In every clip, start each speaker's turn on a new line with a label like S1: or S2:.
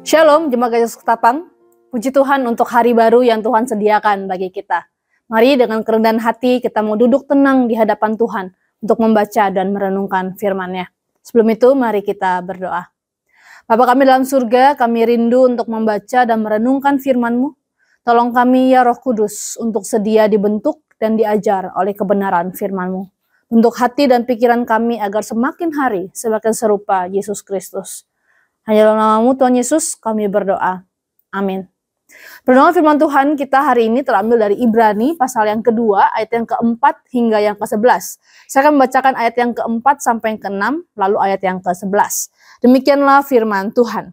S1: Shalom, Jemaat Yesus Ketapang. Puji Tuhan untuk hari baru yang Tuhan sediakan bagi kita. Mari dengan kerendahan hati kita mau duduk tenang di hadapan Tuhan untuk membaca dan merenungkan firman-Nya. Sebelum itu, mari kita berdoa. Bapa kami dalam surga, kami rindu untuk membaca dan merenungkan firman-Mu. Tolong kami ya Roh Kudus untuk sedia dibentuk dan diajar oleh kebenaran firman-Mu. Untuk hati dan pikiran kami agar semakin hari semakin serupa Yesus Kristus. Hanya dalam nama-Mu Tuhan Yesus kami berdoa. Amin. Perkenalkan firman Tuhan kita hari ini terambil dari Ibrani pasal yang kedua, ayat yang keempat hingga yang ke-11. Saya akan membacakan ayat yang keempat sampai yang ke-6, lalu ayat yang ke-11. Demikianlah firman Tuhan.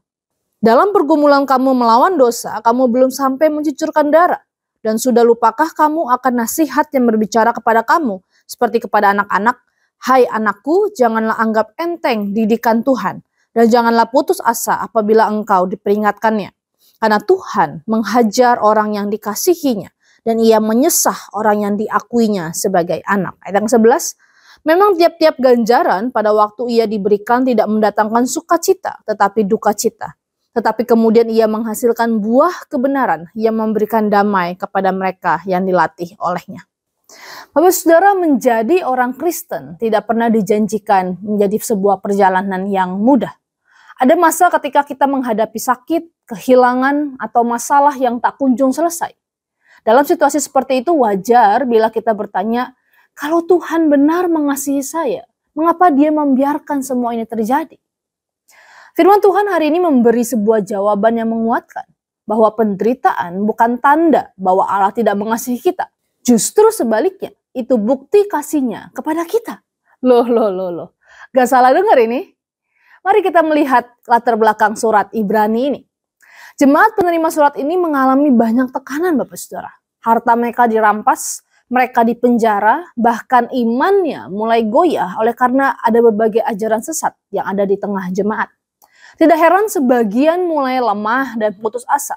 S1: Dalam pergumulan kamu melawan dosa, kamu belum sampai mencucurkan darah. Dan sudah lupakah kamu akan nasihat yang berbicara kepada kamu, seperti kepada anak-anak? Hai anakku, janganlah anggap enteng didikan Tuhan. Dan janganlah putus asa apabila engkau diperingatkannya. Karena Tuhan menghajar orang yang dikasihinya. Dan ia menyesah orang yang diakuinya sebagai anak. Ayat yang 11. Memang tiap-tiap ganjaran pada waktu ia diberikan tidak mendatangkan sukacita, tetapi duka cita. Tetapi kemudian ia menghasilkan buah kebenaran yang memberikan damai kepada mereka yang dilatih olehnya. Bapak Saudara, menjadi orang Kristen tidak pernah dijanjikan menjadi sebuah perjalanan yang mudah. Ada masa ketika kita menghadapi sakit, kehilangan, atau masalah yang tak kunjung selesai. Dalam situasi seperti itu wajar bila kita bertanya, kalau Tuhan benar mengasihi saya, mengapa Dia membiarkan semua ini terjadi? Firman Tuhan hari ini memberi sebuah jawaban yang menguatkan, bahwa penderitaan bukan tanda bahwa Allah tidak mengasihi kita. Justru sebaliknya, itu bukti kasih-Nya kepada kita. Loh. Gak salah dengar ini? Mari kita melihat latar belakang surat Ibrani ini. Jemaat penerima surat ini mengalami banyak tekanan Bapak Saudara. Harta mereka dirampas, mereka dipenjara, bahkan imannya mulai goyah oleh karena ada berbagai ajaran sesat yang ada di tengah jemaat. Tidak heran sebagian mulai lemah dan putus asa.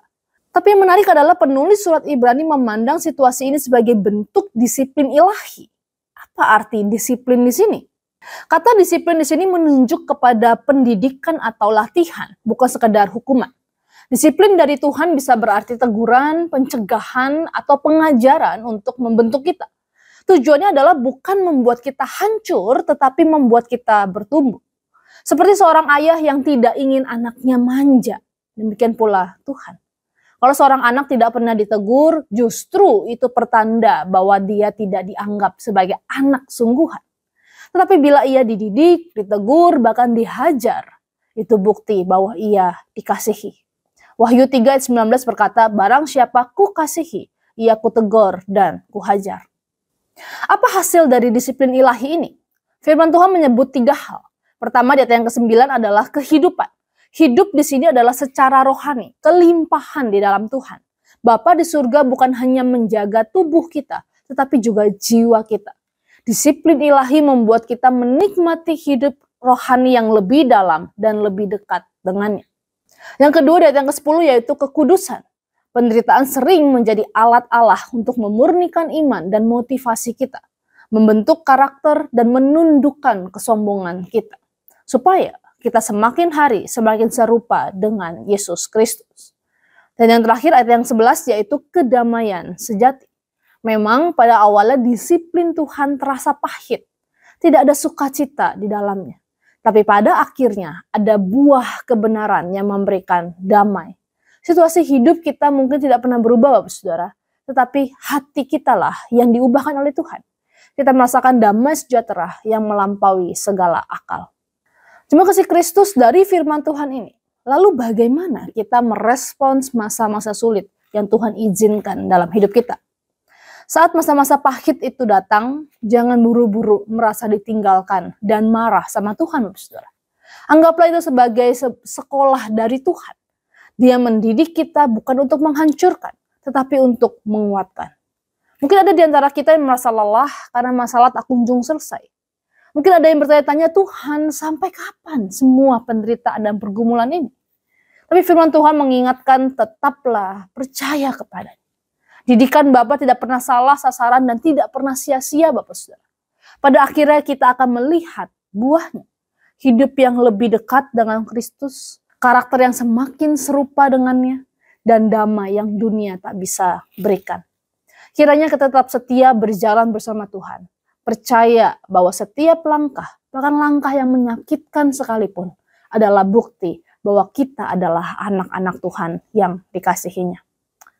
S1: Tapi yang menarik adalah penulis surat Ibrani memandang situasi ini sebagai bentuk disiplin ilahi. Apa arti disiplin di sini? Kata disiplin di sini menunjuk kepada pendidikan atau latihan, bukan sekedar hukuman. Disiplin dari Tuhan bisa berarti teguran, pencegahan, atau pengajaran untuk membentuk kita. Tujuannya adalah bukan membuat kita hancur, tetapi membuat kita bertumbuh. Seperti seorang ayah yang tidak ingin anaknya manja, demikian pula Tuhan. Kalau seorang anak tidak pernah ditegur, justru itu pertanda bahwa dia tidak dianggap sebagai anak sungguhan. Tetapi bila ia dididik, ditegur, bahkan dihajar, itu bukti bahwa ia dikasihi. Wahyu 3 ayat 19 berkata, barang siapa ku kasihi, ia kutegur dan kuhajar. Apa hasil dari disiplin ilahi ini? Firman Tuhan menyebut 3 hal. Pertama, di ayat yang ke-9 adalah kehidupan. Hidup di sini adalah secara rohani, kelimpahan di dalam Tuhan. Bapa di surga bukan hanya menjaga tubuh kita, tetapi juga jiwa kita. Disiplin ilahi membuat kita menikmati hidup rohani yang lebih dalam dan lebih dekat dengannya. Yang kedua, di ayat yang ke-10 yaitu kekudusan. Penderitaan sering menjadi alat Allah untuk memurnikan iman dan motivasi kita, membentuk karakter dan menundukkan kesombongan kita, supaya kita semakin hari semakin serupa dengan Yesus Kristus. Dan yang terakhir, ayat yang 11 yaitu kedamaian sejati. Memang pada awalnya disiplin Tuhan terasa pahit. Tidak ada sukacita di dalamnya. Tapi pada akhirnya ada buah kebenaran yang memberikan damai. Situasi hidup kita mungkin tidak pernah berubah Bapak Saudara. Tetapi hati kita lah yang diubahkan oleh Tuhan. Kita merasakan damai sejahtera yang melampaui segala akal. Terima kasih Kristus dari firman Tuhan ini. Lalu bagaimana kita merespons masa-masa sulit yang Tuhan izinkan dalam hidup kita? Saat masa-masa pahit itu datang, jangan buru-buru merasa ditinggalkan dan marah sama Tuhan, Saudara. Anggaplah itu sebagai sekolah dari Tuhan. Dia mendidik kita bukan untuk menghancurkan, tetapi untuk menguatkan. Mungkin ada di antara kita yang merasa lelah karena masalah tak kunjung selesai. Mungkin ada yang bertanya-tanya, Tuhan sampai kapan semua penderitaan dan pergumulan ini? Tapi firman Tuhan mengingatkan, tetaplah percaya kepadanya. Didikan Bapa tidak pernah salah sasaran dan tidak pernah sia-sia Bapak Saudara. Pada akhirnya kita akan melihat buahnya. Hidup yang lebih dekat dengan Kristus, karakter yang semakin serupa dengannya, dan damai yang dunia tak bisa berikan. Kiranya kita tetap setia berjalan bersama Tuhan, percaya bahwa setiap langkah, bahkan langkah yang menyakitkan sekalipun, adalah bukti bahwa kita adalah anak-anak Tuhan yang dikasihinya.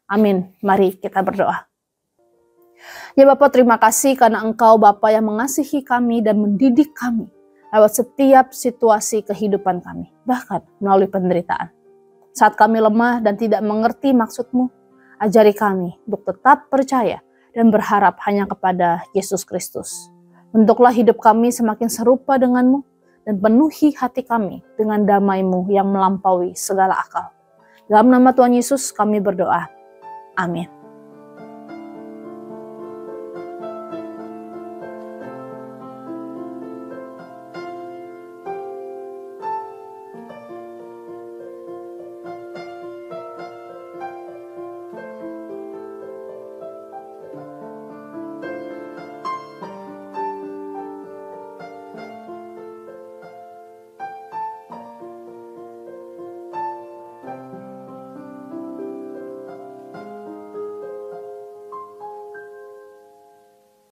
S1: Amin. Mari kita berdoa. Ya Bapa, terima kasih karena Engkau Bapa yang mengasihi kami dan mendidik kami lewat setiap situasi kehidupan kami, bahkan melalui penderitaan. Saat kami lemah dan tidak mengerti maksud-Mu, ajari kami untuk tetap percaya dan berharap hanya kepada Yesus Kristus. Bentuklah hidup kami semakin serupa dengan-Mu dan penuhi hati kami dengan damai-Mu yang melampaui segala akal. Dalam nama Tuhan Yesus kami berdoa. Amin.